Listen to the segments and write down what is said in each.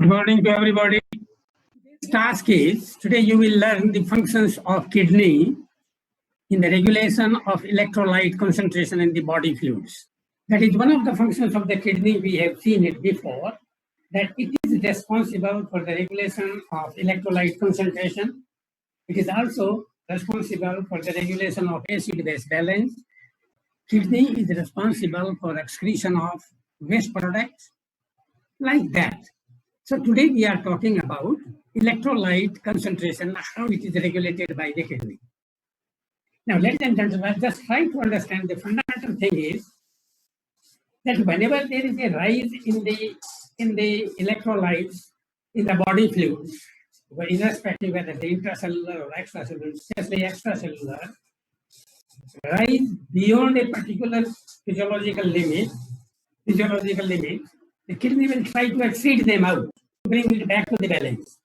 morning to everybody. This task is, today you will learn the functions of kidney in the regulation of electrolyte concentration in the body fluids. That is one of the functions of the kidney. We have seen it before, that it is responsible for the regulation of electrolyte concentration. It is also responsible for the regulation of acid-base balance. Kidney is responsible for excretion of waste products, like that. So today we are talking about electrolyte concentration, how it is regulated by the kidney. Now, ladies and gentlemen, just try to understand the fundamental thing is that whenever there is a rise in the electrolytes in the body fluids, irrespective whether the intracellular or extracellular, especially extracellular, rise beyond a particular physiological limit, the kidney will try to exceed them out, to bring it back to the balance.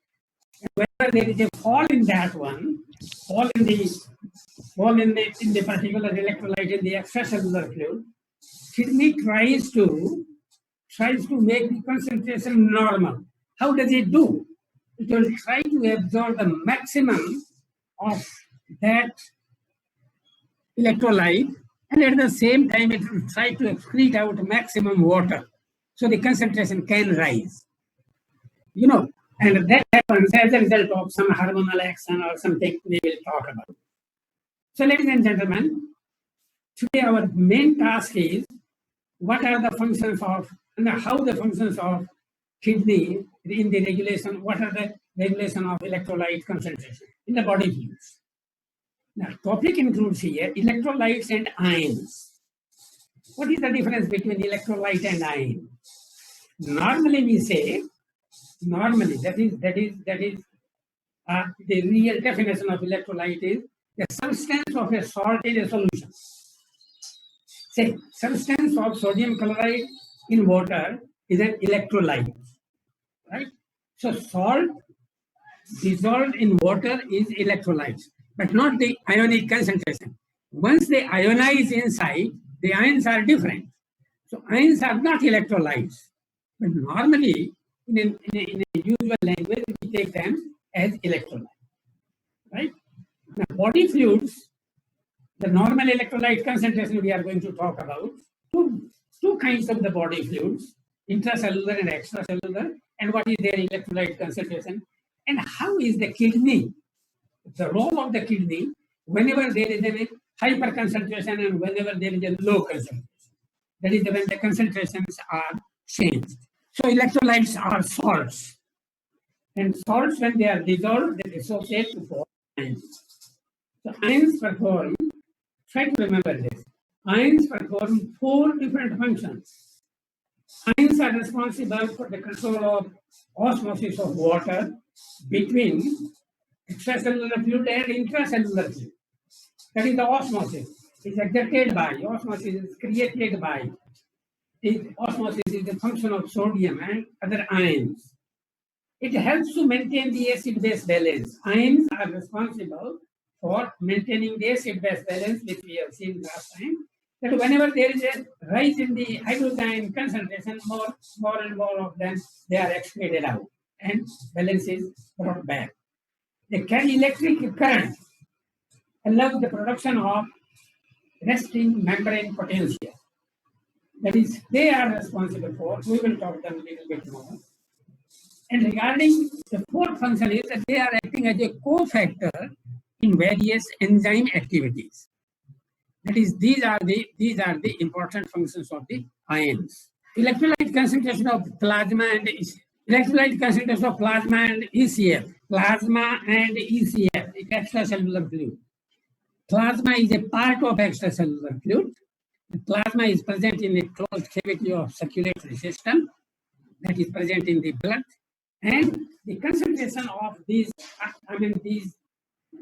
And whenever there is a fall in that one, fall in the particular electrolyte in the extracellular fluid, kidney tries to make the concentration normal. How does it do? It will try to absorb the maximum of that electrolyte, and at the same time it will try to excrete out maximum water, so the concentration can rise. And that happens as a result of some hormonal action or something we will talk about. So, ladies and gentlemen, today our main task is what are the functions of, and how the functions of kidney in the regulation, what are the regulation of electrolyte concentration in the body fluids. Now, topic includes here electrolytes and ions. What is the difference between electrolyte and ion? Normally we say, that is the real definition of electrolyte is the substance of a salt in a solution. Say, substance of sodium chloride in water is an electrolyte, right? So salt dissolved in water is electrolyte, but not the ionic concentration. Once they ionize inside, the ions are different. So ions are not electrolytes, but normally in a usual language, we take them as electrolyte, right? Now, body fluids, the normal electrolyte concentration we are going to talk about, two kinds of the body fluids, intracellular and extracellular, and what is their electrolyte concentration, and how is the kidney, the role of the kidney, whenever there is a hyperconcentration and whenever there is a low concentration. That is when the concentrations are changed. So electrolytes are salts. And salts, when they are dissolved, they dissociate to form ions. So ions perform, try to remember this, ions perform 4 different functions. Ions are responsible for the control of osmosis of water between extracellular fluid and intracellular fluid. That is the osmosis. It's exerted by, osmosis is created by. Osmosis is a function of sodium and other ions. It helps to maintain the acid-base balance. Ions are responsible for maintaining the acid-base balance, which we have seen last time. That whenever there is a rise in the hydrogen concentration, more and more of them, they are excreted out and balance is brought back. They carry electric current, allow the production of resting membrane potential. That is, they are responsible for, we will talk them a little bit more. And regarding the 4th function is that they are acting as a cofactor in various enzyme activities. That is, these are the important functions of the ions. Electrolyte concentration of plasma and ECF. Plasma and ECF, extracellular fluid. Plasma is a part of extracellular fluid. The plasma is present in a closed cavity of circulatory system that is present in the blood, and the concentration of these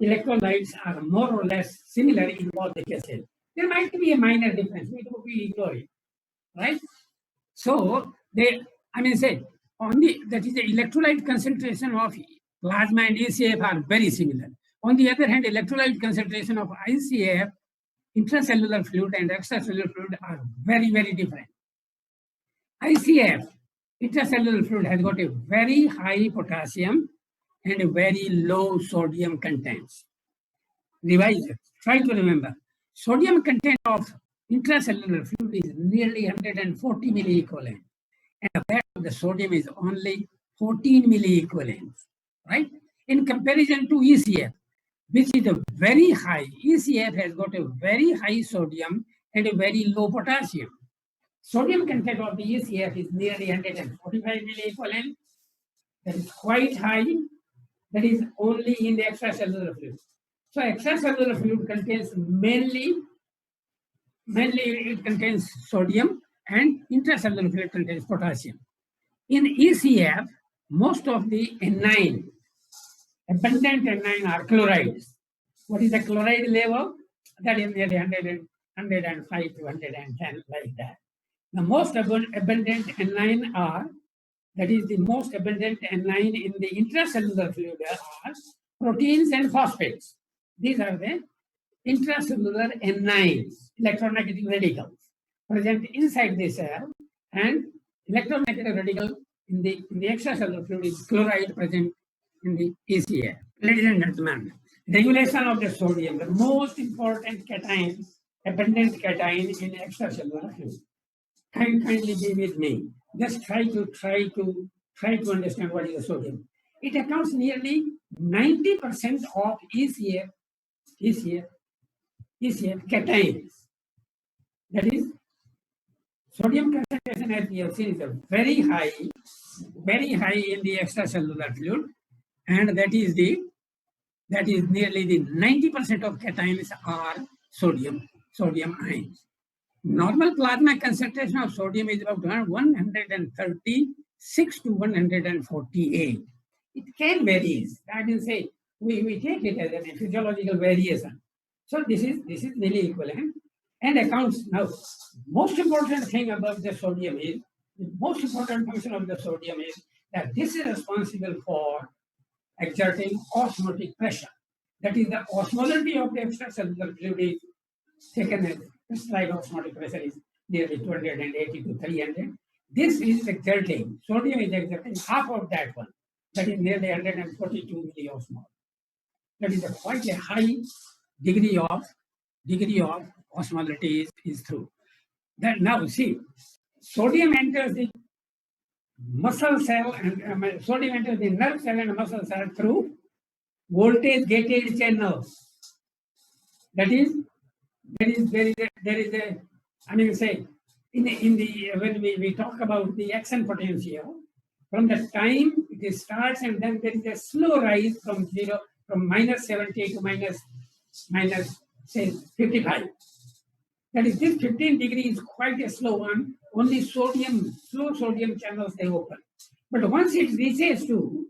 electrolytes are more or less similar in both the cases. There might be a minor difference, we ignore it, right? So that is the electrolyte concentration of plasma and ECF are very similar. On the other hand, electrolyte concentration of ICF, intracellular fluid and extracellular fluid are very, very different. ICF intracellular fluid has got a very high potassium and a very low sodium contents. Revise it. Try to remember. Sodium content of intracellular fluid is nearly 140 milliequivalent, and that of the sodium is only 14 milliequivalent, right? In comparison to ECF, which is a very high, ECF has got a very high sodium and a very low potassium. Sodium content of the ECF is nearly 145 milliequivalent. That is quite high. That is only in the extracellular fluid. So extracellular fluid contains mainly it contains sodium, and intracellular fluid contains potassium. In ECF, most of the anion, abundant anion are chlorides. What is the chloride level? That is nearly 105 to 110, like that. The most abundant anion are, that is the most abundant anion in the intracellular fluid are proteins and phosphates. These are the intracellular anions, electronegative radicals, present inside the cell, and electronegative radical in the extracellular fluid is chloride present in the ECF. Ladies and gentlemen, regulation of the sodium, the most important cation, abundant cation in extracellular fluid. Kindly be with me. Just try to understand what is the sodium. It accounts nearly 90% of ECF cations. That is, sodium concentration, as we have seen, is a very high in the extracellular fluid, and that is nearly the 90% of cations are sodium ions. Normal plasma concentration of sodium is about 136 to 148. It can vary. I will say we take it as a physiological variation. So this is really equivalent and accounts. Now, most important thing about the sodium is, the most important function of the sodium is that this is responsible for exerting osmotic pressure. That is, the osmolality of the extracellular fluid is taken as prescribed osmotic pressure is nearly 280 to 300. This is exerting, sodium is exerting half of that one. That is nearly 142 milliosmol. That is quite a high degree of osmolality is through. That now see, sodium enters the muscle cell and sodium enters the nerve cell and muscle cell through voltage gated channels. That is there is a I mean say in the when we talk about the action potential, from the time it starts and then there is a slow rise from minus 70 to minus say 55. That is, this 15 degrees is quite a slow one. Only slow sodium channels they open. But once it reaches to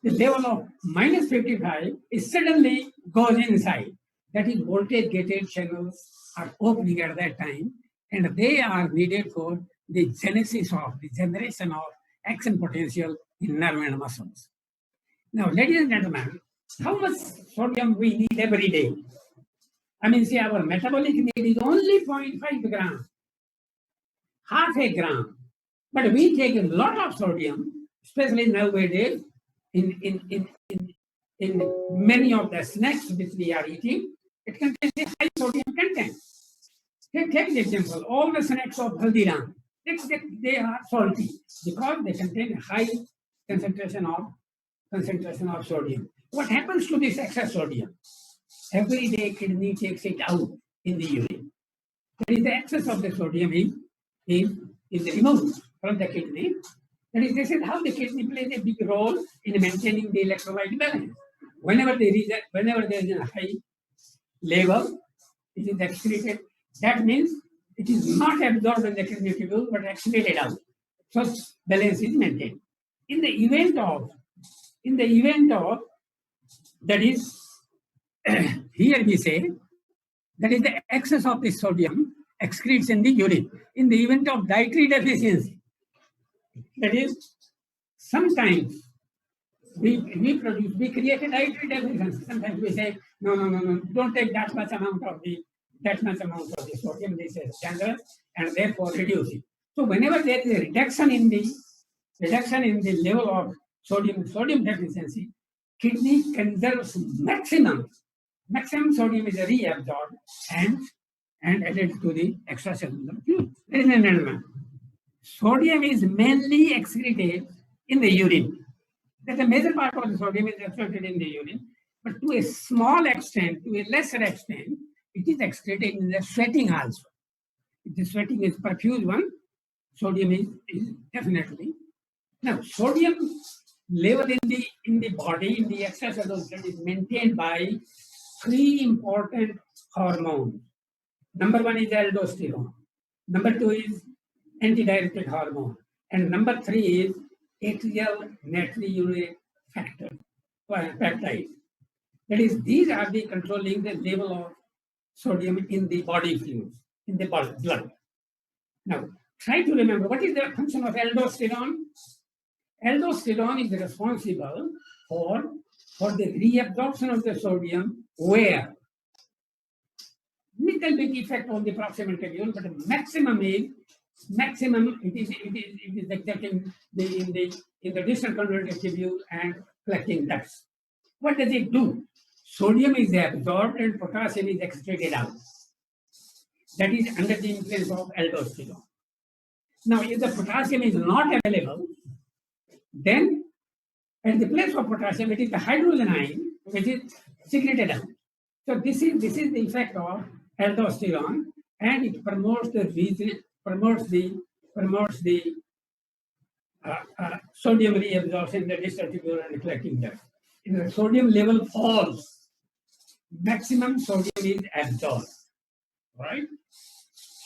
the level of minus 55, it suddenly goes inside. That is, voltage gated channels are opening at that time, and they are needed for the generation of action potential in nerve and muscles. Now, ladies and gentlemen, how much sodium we need every day? I mean, see, our metabolic need is only 0.5 grams, half a gram. But we take a lot of sodium, especially nowadays, in many of the snacks which we are eating. It contains a high sodium content. Take the example, all the snacks of Haldiram, they are salty because they contain a high concentration of sodium. What happens to this excess sodium? Every day kidney takes it out in the urine. That is, the excess of the sodium is removed from the kidney. That is, this is how the kidney plays a big role in maintaining the electrolyte balance. Whenever there is a high level, it is excreted. That means it is not absorbed in the kidney tubule, but excreted out. So balance is maintained. In the event of that is here we say that is the excess of the sodium excretes in the urine. In the event of dietary deficiency, that is, sometimes we create a dietary deficiency. Sometimes we say, no, don't take that much amount of the sodium. This is dangerous. and therefore reduce it. So whenever there is a reduction in the level of sodium deficiency, kidney conserves maximum sodium is reabsorbed and added to the extracellular fluid. Ladies and gentlemen, sodium is mainly excreted in the urine. That a major part of the sodium is excreted in the urine, but to a small extent, to a lesser extent, it is excreted in the sweating also. If the sweating is profuse one, sodium is definitely. Now, sodium level in the body, in the extracellular fluid, is maintained by three important hormones. Number one is aldosterone. Number two is antidiuretic hormone. And number three is atrial natriuretic factor, peptide. That is, these are the controlling the level of sodium in the body fluids, in the blood. Now, try to remember what is the function of aldosterone. Aldosterone is responsible for the reabsorption of the sodium where little bit effect on the proximal tubule, but maximum it is exerting in the distal convoluted tubule and collecting dust. What does it do? Sodium is absorbed and potassium is excreted out. That is under the influence of aldosterone. Now, if the potassium is not available, then at the place of potassium, it is the hydrogen ion which is secreted out. So this is the effect of aldosterone, and it promotes the sodium reabsorption in the distal tubule and collecting dust. If the sodium level falls, maximum sodium is absorbed. Right?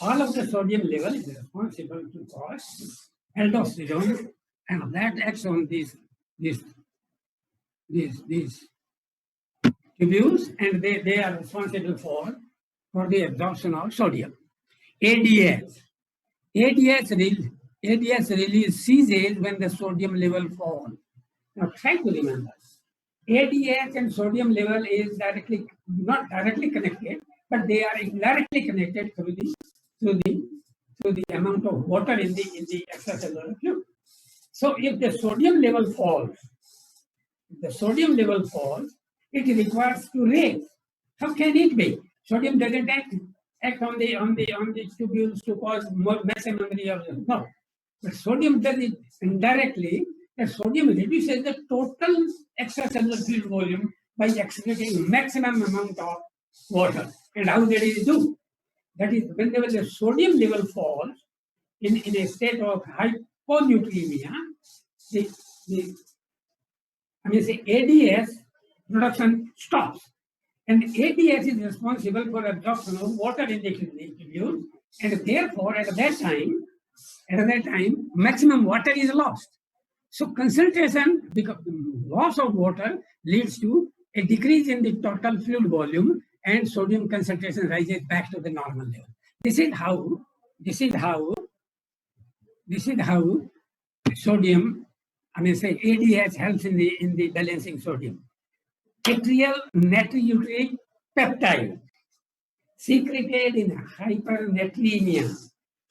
All of the sodium level is responsible to cause aldosterone, and that acts on these tubules, and they are responsible for the absorption of sodium. ADS release ceases when the sodium level falls. Now try to remember, ADS and sodium level is not directly connected, but they are indirectly connected through the amount of water in the extracellular fluid. So if the sodium level falls, it requires to raise. How can it be? Sodium doesn't act on the tubules to cause more maximum reabsorption. No, but sodium does it indirectly. The sodium reduces the total extracellular fluid volume by excreting maximum amount of water. And how did it do? That is, whenever the sodium level falls in a state of hyponatremia, ADS production stops. And ADS is responsible for absorption of water in the kidney tubule, and therefore at that time, maximum water is lost. So concentration, because loss of water leads to a decrease in the total fluid volume, and sodium concentration rises back to the normal level. This is how sodium, ADS helps in the balancing sodium. Atrial natriuretic peptide secreted in hypernatremia.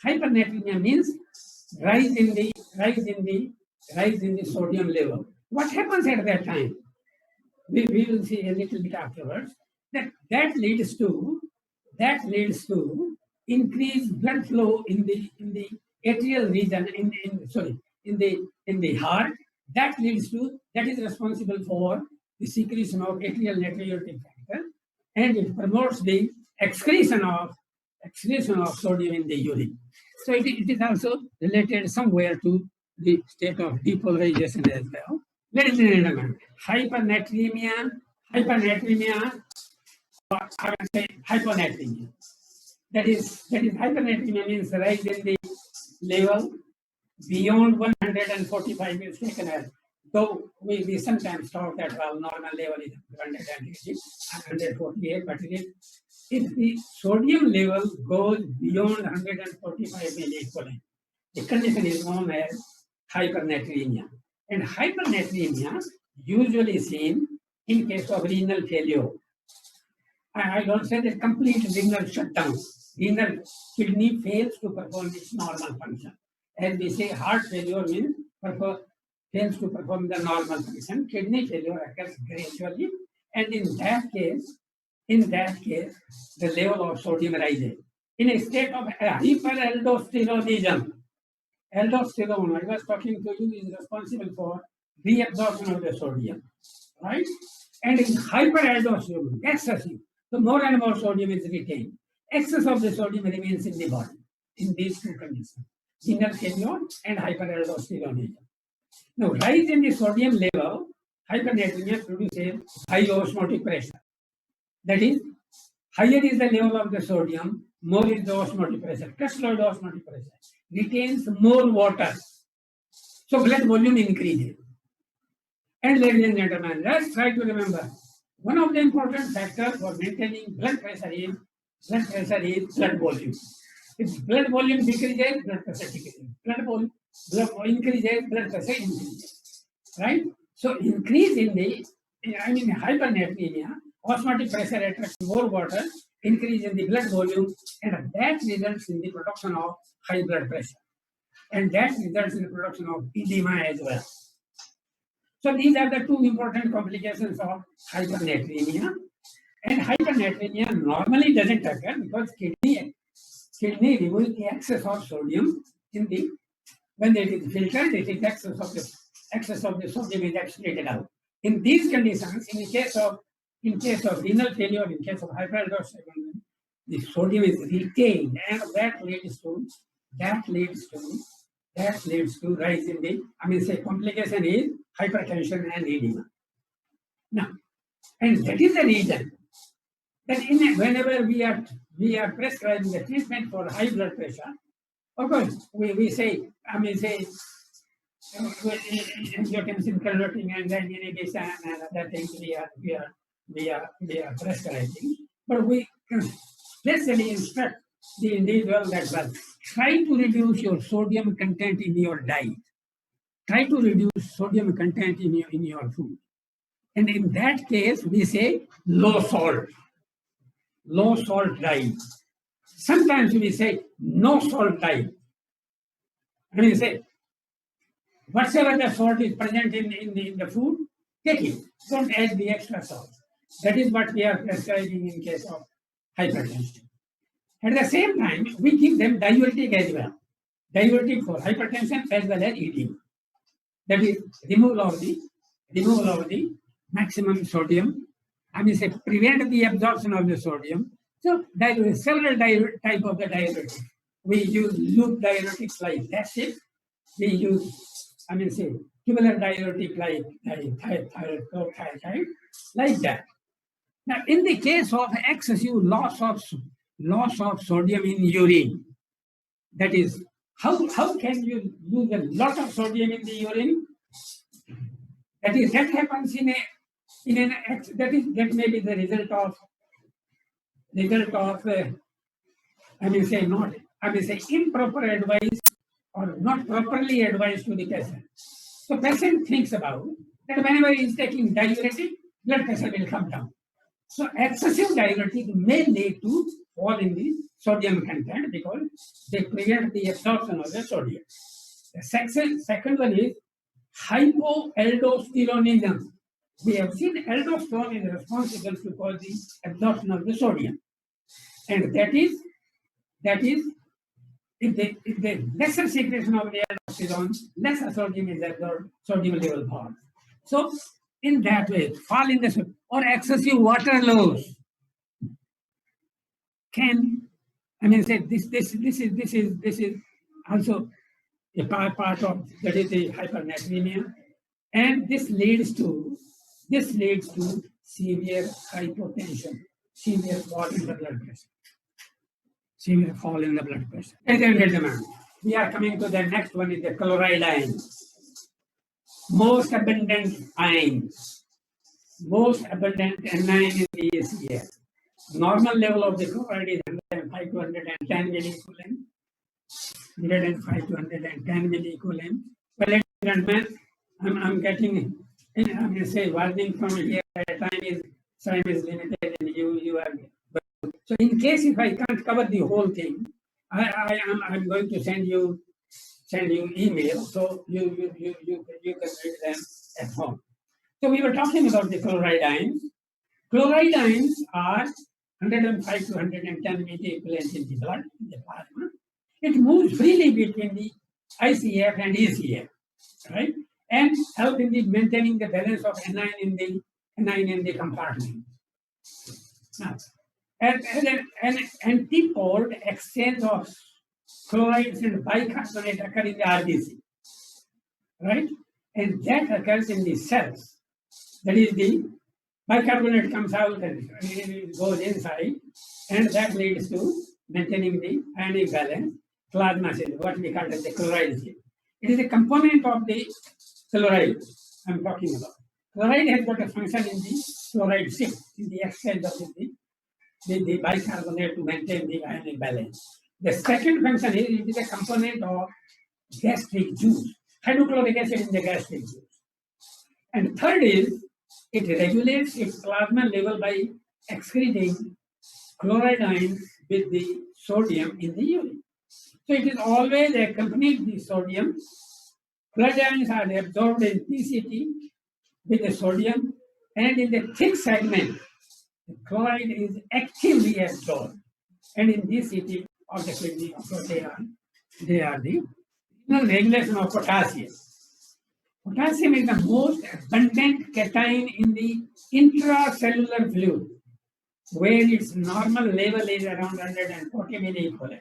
Hypernatremia means rise in the sodium level. What happens at that time? We will see a little bit afterwards. That leads to increased blood flow in the atrial region in the heart. That is responsible for the secretion of atrial natriuretic factor, and it promotes the excretion of sodium in the urine. So it is also related somewhere to the state of depolarization as well. Ladies and gentlemen, hypernatremia, or I would say hyponatremia. That is hypernatremia means rise in the level beyond 145 is taken as, though we sometimes talk that normal level is 148, but if the sodium level goes beyond 145 milliequivalent, the condition is known as hypernatremia. And hypernatremia usually seen in case of renal failure. I don't say the complete renal shutdown, renal kidney fails to perform its normal function. As we say, heart failure means fails to perform the normal function. Kidney failure occurs gradually, and in that case, the level of sodium rises. In a state of hyperaldosteronism, aldosterone, I was talking to you, is responsible for reabsorption of the sodium, right? And in hyperaldosteronism, excessive, so more and more sodium is retained. Excess of the sodium remains in the body in these two conditions, renal failure and hyperaldosteronism. Now, rise in the sodium level, hypernatremia produces high osmotic pressure. That is, higher is the level of the sodium, more is the osmotic pressure. Crystalloid osmotic pressure retains more water. So blood volume increases. And ladies and gentlemen, let's try to remember, one of the important factors for maintaining blood pressure is blood volume. If blood volume decreases, blood pressure decreases. Blood volume increases, blood pressure increases. Right? So increase in hypernatremia, osmotic pressure attracts more water, increase in the blood volume, and that results in the production of high blood pressure. And that results in the production of edema as well. So these are the two important complications of hypernatremia. And hypernatremia normally doesn't occur because kidney removes the excess of sodium when it is filtered, it is excess of the sodium is excreted out. In these conditions, in case of renal failure, in case of hyperaldosteronism, the sodium is retained, and that leads to rise in the complication is hypertension and edema. Now, and that is the reason that whenever we are prescribing the treatment for high blood pressure, of course, we say, angiotensin converting and then inhibition and other things we are prescribing, but we especially instruct the individual that try to reduce your sodium content in your diet. Try to reduce sodium content in your food. And in that case, we say low salt diet. Sometimes we say no salt diet. And we say, whatever the salt is present in the food, take it. Don't add the extra salt. That is what we are prescribing in case of hypertension. At the same time, we give them diuretic as well. Diuretic for hypertension as well as edema. That is removal of the maximum sodium. Prevent the absorption of the sodium. So there is several type of the diuretics. We use loop diuretics like Tansen. We use, tubular diuretic like thiazide, like that. Now, in the case of excessive loss of sodium in urine, that is, how can you lose a lot of sodium in the urine? That happens that may be the result of improper advice or not properly advised to the patient. So patient thinks about that whenever he is taking diuretic, blood pressure will come down. So excessive diuretic may lead to fall in the sodium content because they prevent the absorption of the sodium. The second one is hypoaldosteronism. We have seen aldosterone is responsible to cause the absorption of the sodium. And that is if the lesser secretion of the aldosterone, lesser sodium is absorbed, sodium level falls. So in that way, fall in the or excessive water loss can, this is also a part of that is the hypernatremia, and this leads to severe hypotension, severe fall in the blood pressure. Ladies and gentlemen, we are coming to the next one is the chloride ions. Most abundant ions. Most abundant anion in the ACS. Normal level of the chloride is 105 to 110 milliequivalent. 105 to 110 milliequivalent. Well, ladies and gentlemen, I'm getting, warning from here. Time is limited, and you are So in case if I can't cover the whole thing, I'm going to send you email so you can read them at home. So we were talking about the chloride ions. Chloride ions are 105 to 110 milliequivalent in the blood, in the plasma. It moves freely between the ICF and ECF, right? And help in the maintaining the balance of anion in the compartment. Now, an antipode exchange of chlorides and bicarbonate occur in the RBC, right? And that occurs in the cells. That is, the bicarbonate comes out and it goes inside, and that leads to maintaining the ionic balance. Plasma is what we call as the chloride. It is a component of the chloride I'm talking about. Chloride has got a function in the chloride ship, in the exchange of the bicarbonate to maintain the ionic balance. The second function is it is a component of gastric juice, hydrochloric acid in the gastric juice. And third is it regulates its plasma level by excreting chloride ions with the sodium in the urine. So it is always accompanied the sodium. Chloride ions are absorbed in PCT with the sodium, and in the thick segment, the chloride is actively absorbed. And in DCT of the kidney, of course, they are the regulation of potassium. Potassium is the most abundant cation in the intracellular fluid, where its normal level is around 140 milliequivalent.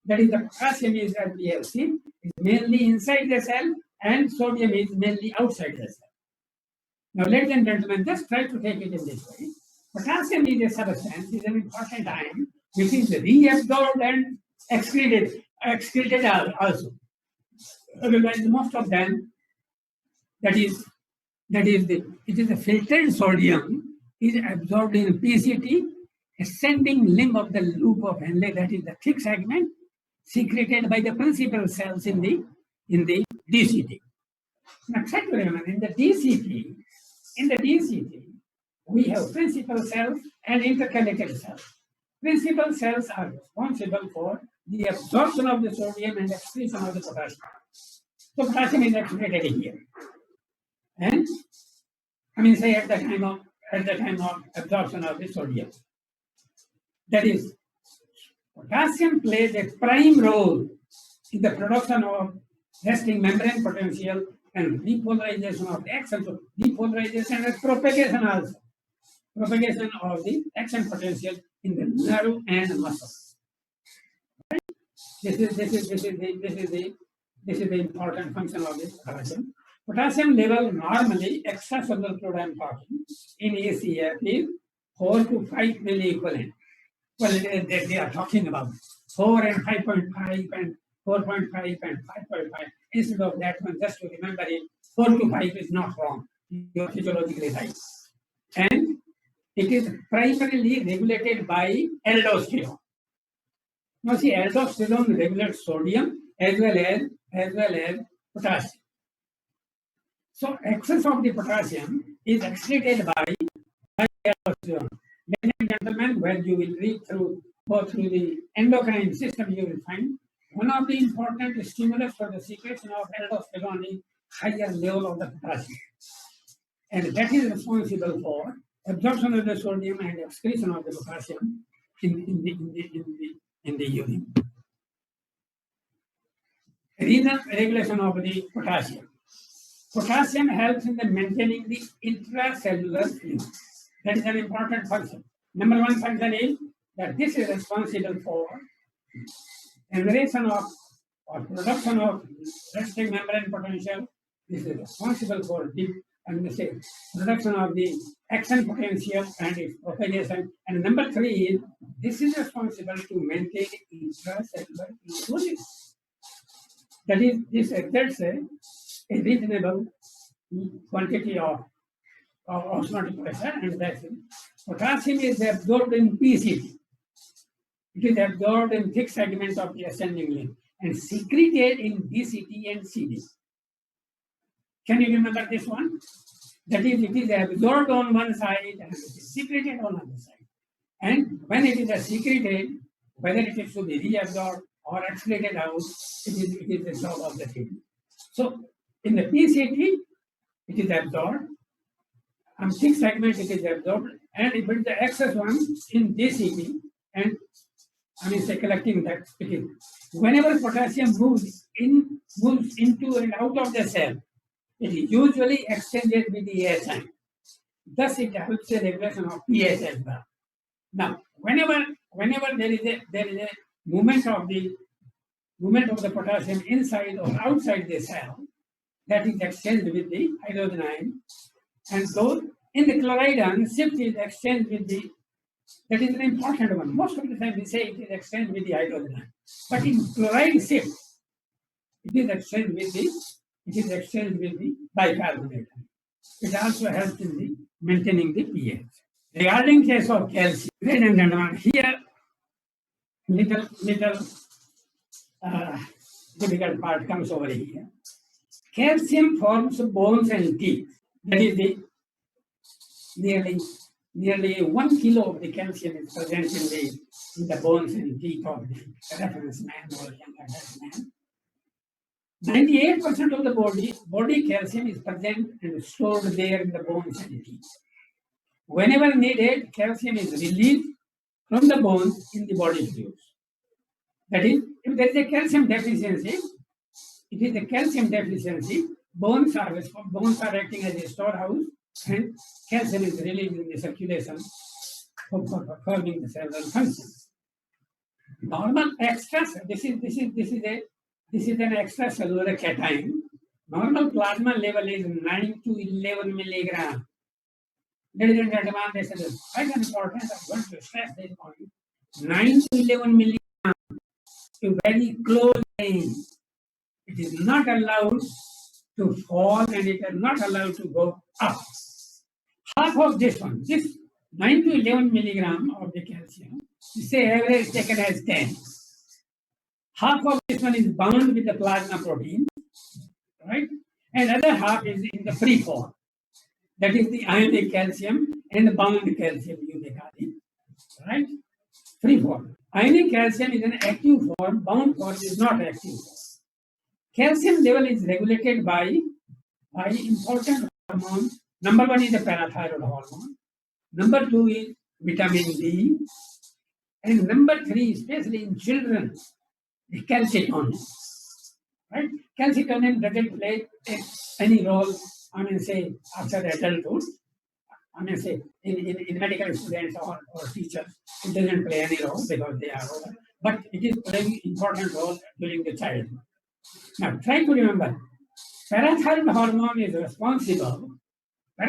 That is, the potassium is, as we have seen, is mainly inside the cell, and sodium is mainly outside the cell. Now, ladies and gentlemen, just try to take it in this way. Potassium is a substance, is an important ion, which is reabsorbed and excreted also. Otherwise, most of them, it is a filtered sodium is absorbed in PCT, ascending limb of the loop of Henle, that is the thick segment, secreted by the principal cells in the DCT. Now, try to remember, in the DCT, we have principal cells and intercalated cells. Principal cells are responsible for the absorption of the sodium and excretion of the potassium. So potassium is excreted here. And say at the time of absorption of the sodium. That is, potassium plays a prime role in the production of resting membrane potential and repolarization of the action. So repolarization and propagation also. Propagation of the action potential in the nerve and muscle. Right? This is the important function of this potassium. Potassium level normally, extracellular fluid I'm talking, in ACF is 4 to 5 milliequivalent. Well, they are talking about 4 and 5.5 and 4.5 and 5.5. Instead of that one, just to remember it, 4 to 5 is not wrong. You are physiologically right. And it is primarily regulated by aldosterone. Now see, aldosterone regulates sodium as well as potassium. So excess of the potassium is excreted by aldosterone. Ladies and gentlemen, when you will go through the endocrine system, you will find one of the important stimulus for the secretion of aldosterone is higher level of the potassium. And that is responsible for absorption of the sodium and excretion of the potassium in the urine. Renal regulation of the potassium. Potassium helps in the maintaining the intracellular fluid. That is an important function. Number one function is that this is responsible for generation of or production of resting membrane potential. This is responsible for production of the action potential and its propagation. And number three is this is responsible to maintain intracellular fluid. That is, this exerts a reasonable quantity of osmotic pressure, and that's it. Potassium is absorbed in PCT. It is absorbed in thick segments of the ascending limb and secreted in DCT and CD. Can you remember this one? That is, it is absorbed on one side and it is secreted on the other side. And when it is secreted, whether it is to be reabsorbed or excreted out, it is the job of the kidney. So in the PCT, it is absorbed. On 6 segments, it is absorbed. And if it is the excess one in DCT, and say collecting that, it is. Whenever potassium moves into and out of the cell, it is usually exchanged with the AHI. Thus, it helps the regulation of pH as well. Now, whenever there is a movement of the potassium inside or outside the cell, that is exchanged with the hydrogen ion, and so in the chloride ion, shift is exchanged with the. That is an important one. Most of the time we say it is exchanged with the hydrogen ion, but in chloride shift, it is exchanged with the bicarbonate. It also helps in the maintaining the pH. Regarding case of calcium, ladies and gentlemen, here little difficult part comes over here. Calcium forms bones and teeth. That is the nearly 1 kilo of the calcium is present in the bones and teeth of the reference man or younger man. 98% of the body calcium is present and stored there in the bones and teeth. Whenever needed, calcium is released from the bones in the body fluids. That is, if there is a calcium deficiency, it is a calcium deficiency. Bones are acting as a storehouse, and calcium is released in the circulation for performing the several functions. Normal extra. This is an extracellular cation. Normal plasma level is 9 to 11 milligram. Ladies and gentlemen, this is quite important. I'm going to stress this point. 9 to 11 milligram, a very close range. It is not allowed to fall and it is not allowed to go up. Half of this 9 to 11 milligram of the calcium, say average taken as 10. Half of this one is bound with the plasma protein, right? And other half is in the free form. That is the ionic calcium and the bound calcium, you may call it, right? Free form. Ionic calcium is an active form, bound form is not active. Calcium level is regulated by important hormones. Number 1 is the parathyroid hormone. Number 2 is vitamin D. And number 3, especially in children, the calcitonin. Right? Calcitonin doesn't play any role, say, after adulthood. Say, in medical students or teachers, it doesn't play any role because they are older. But it is playing important role during the childhood. Now, try to remember, parathyroid hormone is responsible to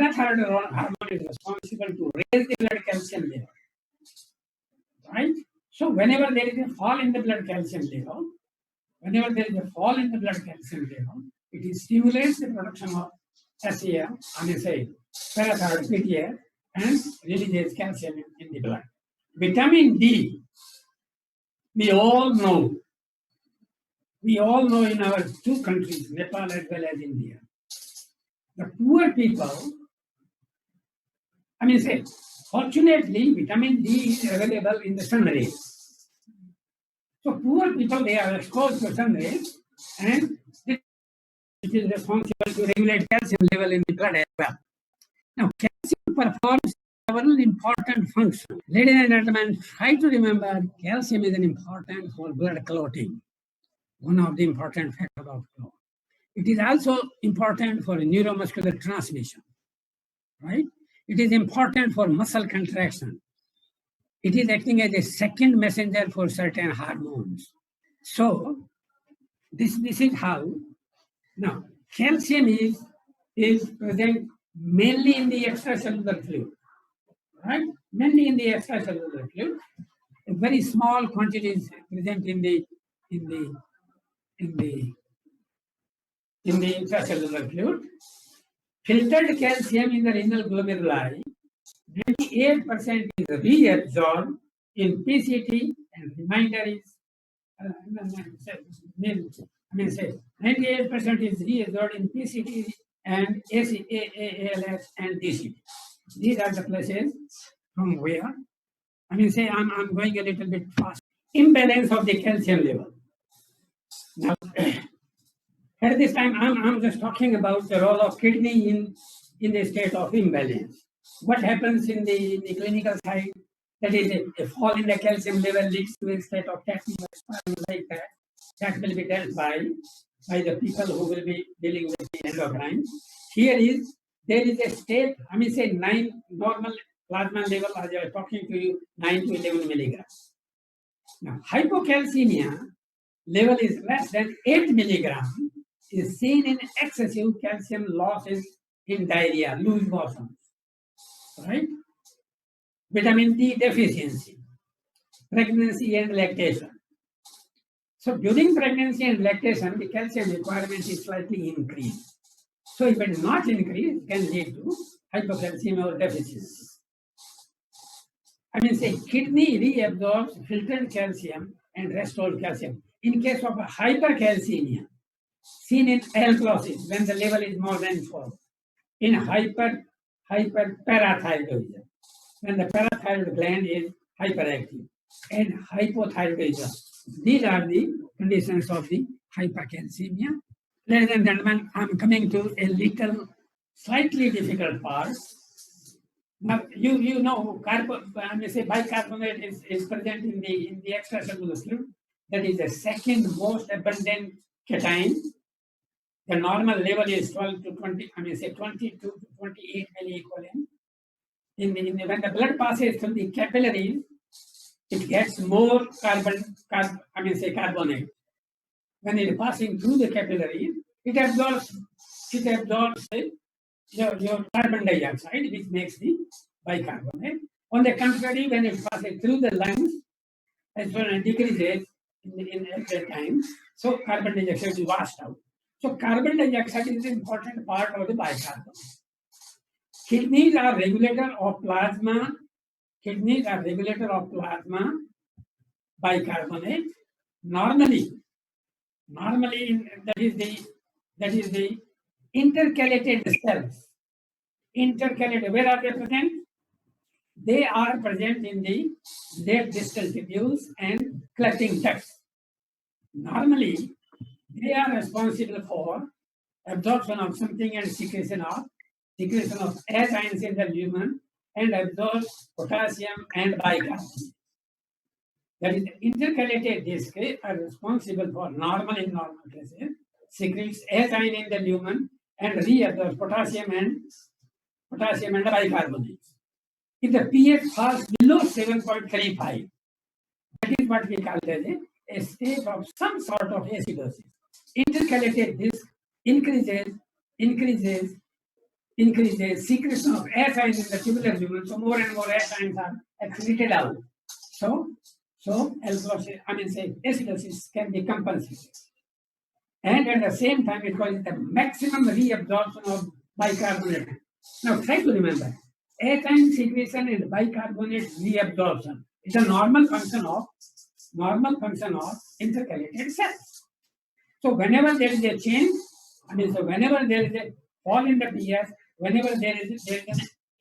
raise the blood calcium level. Right? So, whenever there is a fall in the blood calcium level, it stimulates the production of SEL, say, parathyroid PTH, and releases calcium in the blood. Vitamin D, we all know in our 2 countries, Nepal as well as India, the poor people, fortunately, vitamin D is available in the sun rays. So poor people, they are exposed to sun rays, and it is responsible to regulate calcium level in the blood as well. Now, calcium performs several important functions. Ladies and gentlemen, try to remember calcium is important for blood clotting, one of the important factors of clot. It is also important for neuromuscular transmission, right? It is important for muscle contraction. It is acting as a second messenger for certain hormones. So, this is how. Now, calcium is present mainly in the extracellular fluid, right? Mainly in the extracellular fluid. A very small quantity is present in the intracellular fluid. Filtered calcium in the renal glomeruli, 98% is reabsorbed in PCT, and remainder is 98% is reabsorbed in PCT and ALS and DCT. These are the places from where I mean, say I'm going a little bit fast. Imbalance of the calcium level. Now, at this time, I'm just talking about the role of kidney in the state of imbalance. What happens in the clinical side? That is, a fall in the calcium level leads to a state of calcium like that. That will be dealt by the people who will be dealing with the endocrine. There is a state, I mean, say 9 normal plasma level, as I was talking to you, 9 to 11 milligrams. Now, hypocalcemia level is less than 8 milligram is seen in excessive calcium losses in diarrhea, loose motions, right? Vitamin D deficiency, pregnancy and lactation. So during pregnancy and lactation, the calcium requirement is slightly increased. So if it is not increased, it can lead to hypocalcemia or deficiency. I mean, say kidney reabsorbs filtered calcium and restored calcium. In case of hypercalcemia, seen in alkalosis when the level is more than 4, in hyperparathyroidism when the parathyroid gland is hyperactive, and hypothyroidism. These are the conditions of the hypercalcemia. Ladies and gentlemen, I'm coming to a little slightly difficult part. Now, you know, bicarbonate is present in the extracellular fluid. That is the second most abundant cation. The normal level is 12 to 20, 22 to 28 milliequivalent. When the blood passes through the capillaries, it gets more carbonate. When it is passing through the capillaries, it absorbs your carbon dioxide, which makes the bicarbonate. On the contrary, when it passes through the lungs, as well as decreases at that time, so carbon dioxide is washed out. So carbon dioxide is an important part of the bicarbonate. Kidneys are regulator of plasma. Kidneys are regulator of plasma bicarbonate. Normally, that is the intercalated cells. Intercalated, where are they present? They are present in the left distal tubules and clutching ducts. Normally, they are responsible for absorption of something and secretion of H ions in the lumen and absorb potassium and bicarbonate. That is, the intercalated discs are responsible for normal cases, secretes H ion in the lumen and reabsorbs potassium and bicarbonate. If the pH falls below 7.35, that is what we call as a state of some sort of acidosis. Intercalated disc increases secretion of H ions in the tubular lumen, so more and more H ions are excreted out. So acidosis can be compensated. And at the same time, it causes the maximum reabsorption of bicarbonate. Now try to remember, H ion secretion and bicarbonate reabsorption is a normal function of intercalated cells. So whenever there is a change, whenever there is a fall in the pH, whenever there is an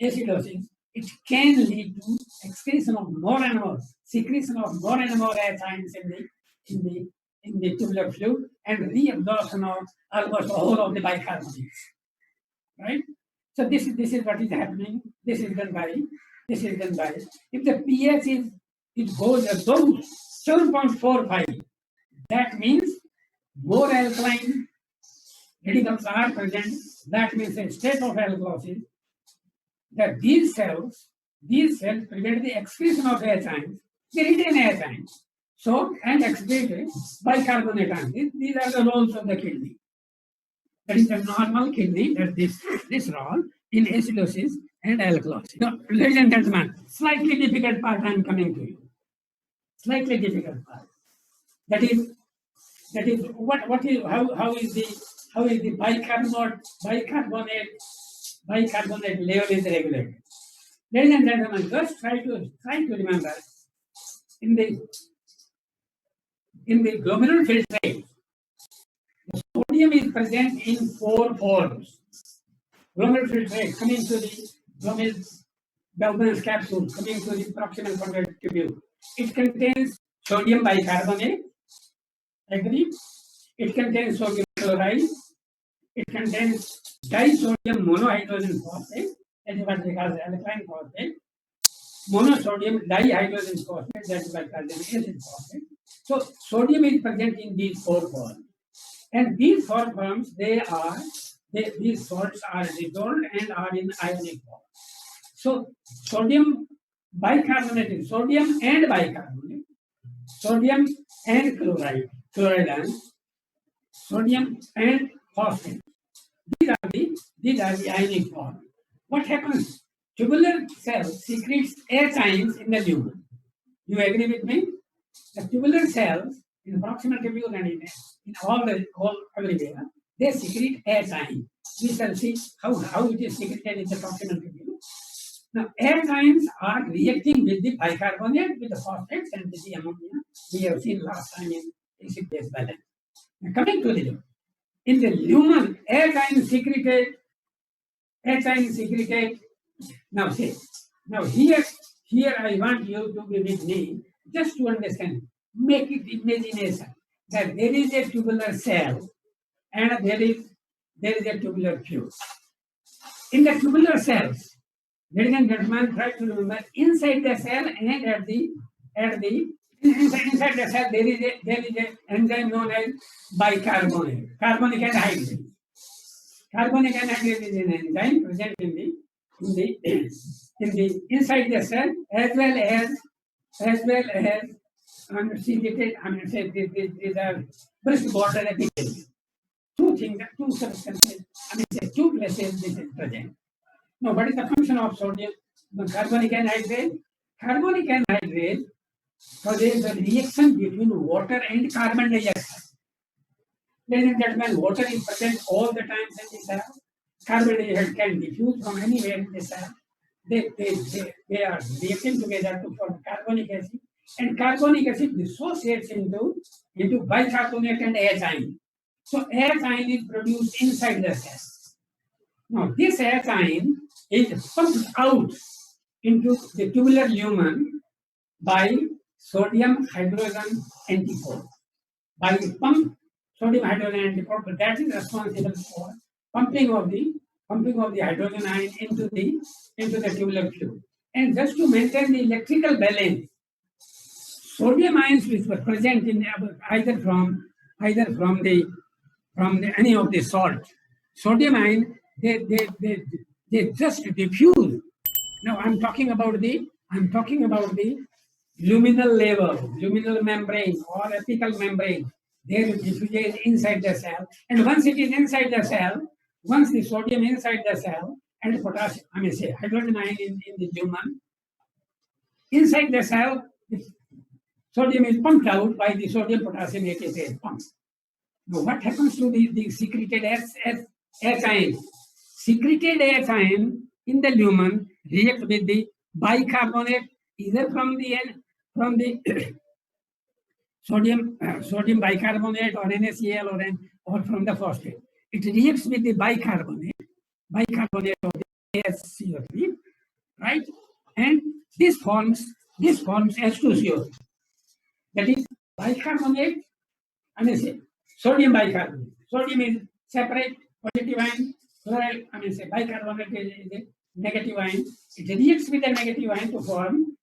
acidosis, it can lead to secretion of more and more H ions in the tubular fluid and reabsorption of almost all of the bicarbonates. Right? So this is what is happening. This is done by. If the pH goes above 7.45, that means more alkaline radicals are present. That means a state of alkalosis. That these cells prevent the excretion of H ions. They retain H ions. So, and excrete bicarbonate ions. These are the roles of the kidney. That is the normal kidney, that this role in acidosis and alkalosis. Now, ladies and gentlemen, slightly difficult part I am coming to you. Slightly difficult part. That is how is the bicarbonate level is regulated. Ladies and gentlemen, just try to remember in the glomerular filtrate, the sodium is present in 4 forms. Glomerular filtrate coming to the Bellman's capsule coming to the proximal convoluted tubule. It contains sodium bicarbonate, agree? It contains sodium chloride. It contains disodium monohydrogen phosphate, that is what we call the alkaline phosphate. Monosodium dihydrogen phosphate, that is what we call the acid phosphate. So sodium is present in these four forms, and these four forms these salts are dissolved and are in ionic form. So sodium bicarbonate, sodium and bicarbonate, sodium and chloride ion, sodium and phosphate. These are the ionic form. What happens? Tubular cells secretes acyns in the lumen. You agree with me? The tubular cells in proximal tubule and in all everywhere, they secrete acyl. We shall see how it is secreted in the proximal tubule. Now, acyns are reacting with the bicarbonate, with the phosphates, and with the ammonia. We have seen last time in acid-base balance. Now, coming to the lumen. In the lumen, acyns secreted. Now, say. Now, here I want you to be with me just to understand. Make it imagination that there is a tubular cell and there is a tubular tube. In the tubular cells, ladies and gentlemen, try to remember, inside the cell and inside the cell there is a enzyme known as bicarbonate, carbonic anhydrase. Carbonic anhydrase is an enzyme present in the inside the cell as well as these are breast border epithelium. Two substances, two places this is present. Now, what is the function of sodium? The carbonic anhydrase. Carbonic anhydrase causes a reaction between water and carbon dioxide. Ladies and gentlemen, water is present all the time in the cell. Carbon dioxide can diffuse from anywhere in the cell. They are reacting together to form carbonic acid, and carbonic acid dissociates into bicarbonate and acyl. So acyl is produced inside the cell. Now this acyl is pumped out into the tubular lumen by sodium hydrogen antipode. By the pump sodium hydrogen antipode, that is responsible for pumping of the hydrogen ion into the tubular fluid. And just to maintain the electrical balance, sodium ions which were present in either from any of the salt, sodium ion they just diffuse. Now I'm talking about the luminal level, luminal membrane or apical membrane. They diffuse inside the cell, and once it is inside the cell, once the sodium inside the cell and potassium, hydrogen ion in the lumen, inside the cell, sodium is pumped out by the sodium potassium ATPase pump. Now, what happens to the secreted acyl? Secreted acyl in the lumen react with the bicarbonate either from the sodium bicarbonate or NaCl or from the phosphate. It reacts with the bicarbonate of the SCO3, right? And this forms H2CO. That is bicarbonate, sodium bicarbonate. Sodium is separate positive ion, chloride, bicarbonate is a negative ion. It reacts with the negative ion to form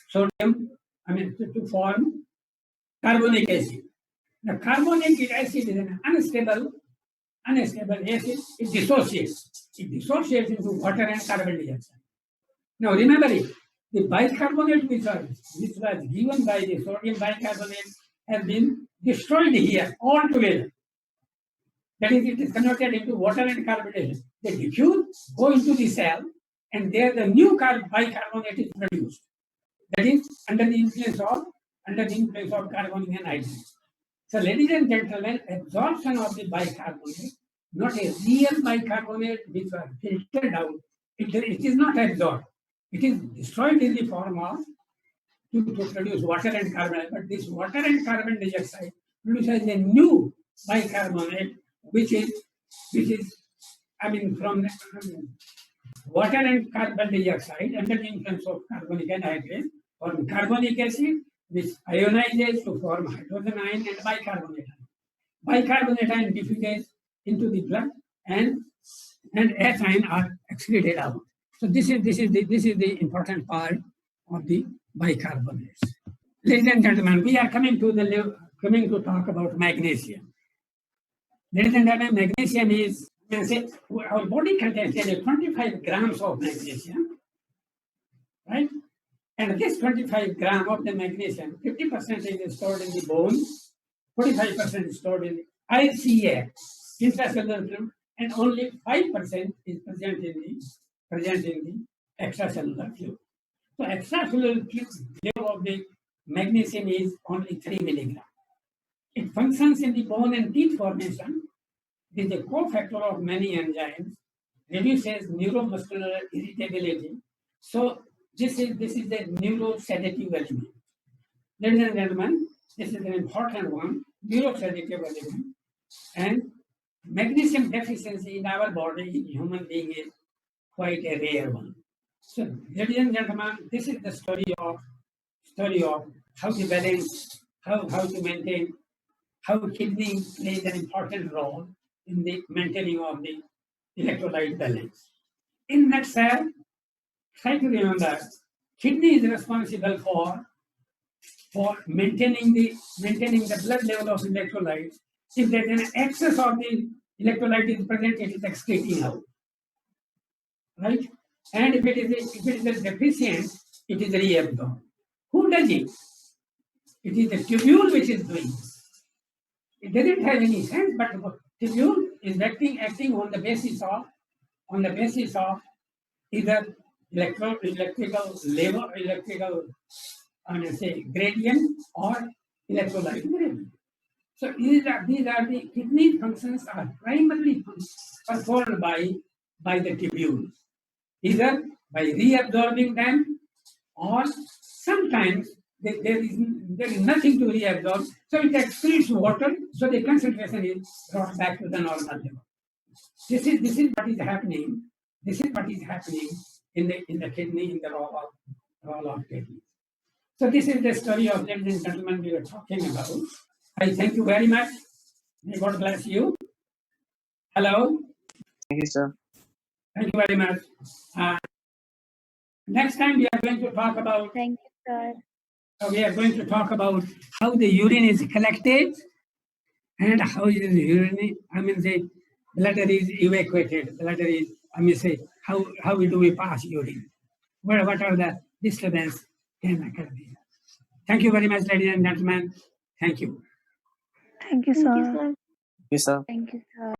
sodium, to form carbonic acid. Now, carbonic acid is an unstable acid. It dissociates into water and carbon dioxide. Now, remember it. The bicarbonate which was given by the sodium bicarbonate has been destroyed here altogether. That is, it is converted into water and carbon dioxide. They diffuse, go into the cell, and there the new bicarbonate is produced. That is under the influence of carbonic anhydrase. So, ladies and gentlemen, absorption of the bicarbonate, not a real bicarbonate which was filtered out. It is not absorbed. It is destroyed in the form of to produce water and carbon. But this water and carbon dioxide produces a new bicarbonate, which is from Water and carbon dioxide under the influence of carbonic anhydrase form carbonic acid, which ionizes to form hydrogen ion and bicarbonate ion. Bicarbonate ion diffuses into the blood and H ion are excreted out. So this is the important part of the bicarbonates. Ladies and gentlemen, we are coming to talk about magnesium. Ladies and gentlemen, magnesium is, our body contains 25 grams of magnesium, right? And this 25 gram of the magnesium, 50% is stored in the bone, 45% is stored in the ICA, intracellular fluid, and only 5% is present in the extracellular fluid. So extracellular level of the magnesium is only 3 milligram. It functions in the bone and teeth formation. It is a cofactor of many enzymes, reduces neuromuscular irritability. So this is a neurosedative element. Ladies and gentlemen, this is an important one, neurosedative element. And magnesium deficiency in our body, in human being, is quite a rare one. So, ladies and gentlemen, this is the story of how to balance, how to maintain, how kidney plays an important role in the maintaining of the electrolyte balance. In nutshell, try to remember, kidney is responsible for maintaining the blood level of electrolytes. If there is an excess of the electrolyte is present, it is excreting out, right? And if it is deficient, it is reabsorbed. Who does it? It is the tubule which is doing it. It doesn't have any sense, but tubule is acting on the basis of either electrical level, gradient or electrolyte gradient. So these are the kidney functions are primarily performed by the tubules, either by reabsorbing them or sometimes there is nothing to reabsorb, so it excretes water, so the concentration is brought back to the normal level. This is what is happening. This is what is happening in the kidney, in the role of kidney. So this is the story of, ladies and gentlemen, we were talking about. I thank you very much. May God bless you. Hello. Thank you, sir. Thank you very much. Next time we are going to talk about. Thank you, sir. We are going to talk about how the urine is collected and how is the urine. The bladder is evacuated. Bladder is. How do we pass urine? What are the disturbance can occur there? Thank you very much, ladies and gentlemen. Thank you. Thank you, sir. Thank you, sir. Thank you, sir.